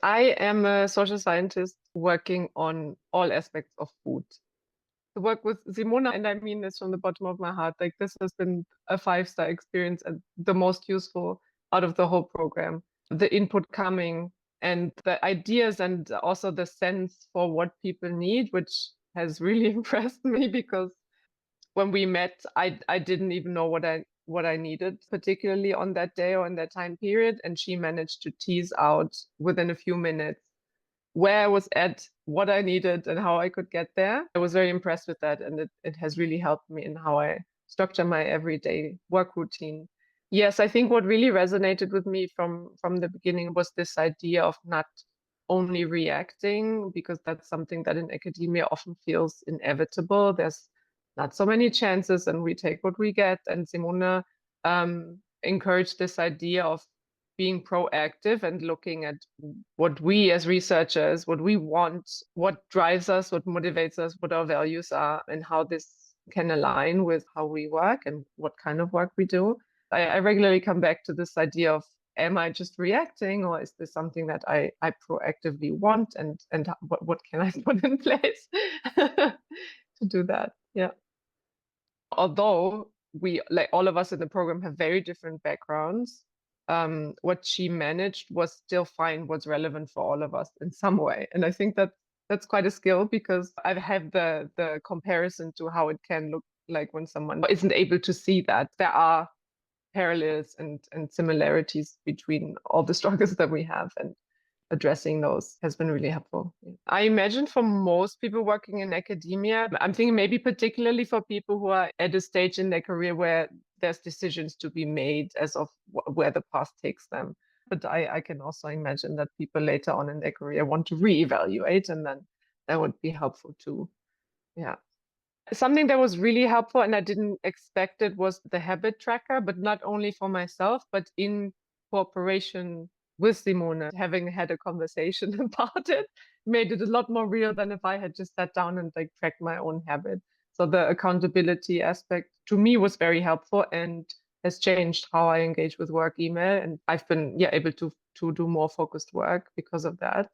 I am a social scientist working on all aspects of food. The work with Simona, and I mean this from the bottom of my heart, like this has been a five-star experience and the most useful out of the whole program. The input coming and the ideas and also the sense for what people need, which has really impressed me because when we met, I didn't even know what I needed, particularly on that day or in that time period. And she managed to tease out within a few minutes where I was at, what I needed, and how I could get there. I was very impressed with that, and it has really helped me in how I structure my everyday work routine. Yes, I think what really resonated with me from the beginning was this idea of not only reacting, because that's something that in academia often feels inevitable. There's not so many chances, and we take what we get. And Simona encouraged this idea of being proactive and looking at what we as researchers, what we want, what drives us, what motivates us, what our values are, and how this can align with how we work and what kind of work we do. I regularly come back to this idea of, am I just reacting, or is this something that I proactively want, and what can I put in place to do that? Yeah. Although we, like all of us in the program, have very different backgrounds, what she managed was still find what's relevant for all of us in some way. And I think that that's quite a skill, because I've had the comparison to how it can look like when someone isn't able to see that there are parallels and similarities between all the struggles that we have, and addressing those has been really helpful. I imagine for most people working in academia, I'm thinking maybe particularly for people who are at a stage in their career where there's decisions to be made as of where the path takes them. But I can also imagine that people later on in their career want to reevaluate, and then that would be helpful too. Yeah. Something that was really helpful, and I didn't expect it, was the habit tracker, but not only for myself, but in cooperation with Simone. Having had a conversation about it made it a lot more real than if I had just sat down and like tracked my own habit. So the accountability aspect to me was very helpful and has changed how I engage with work email. And I've been able to do more focused work because of that.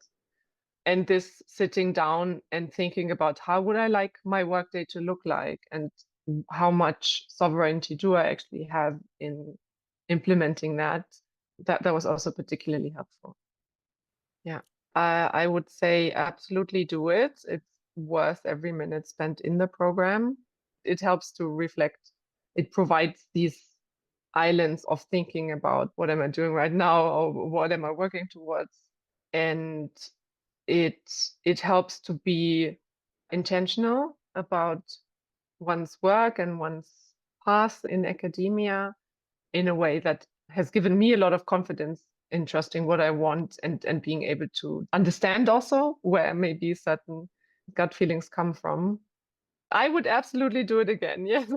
And this sitting down and thinking about, how would I like my workday to look like, and how much sovereignty do I actually have in implementing that, that was also particularly helpful. Yeah, I would say absolutely do it. It's worth every minute spent in the program. It helps to reflect. It provides these islands of thinking about, what am I doing right now, or what am I working towards? And it helps to be intentional about one's work and one's path in academia in a way that has given me a lot of confidence in trusting what I want, and being able to understand also where maybe certain gut feelings come from. I would absolutely do it again. Yes.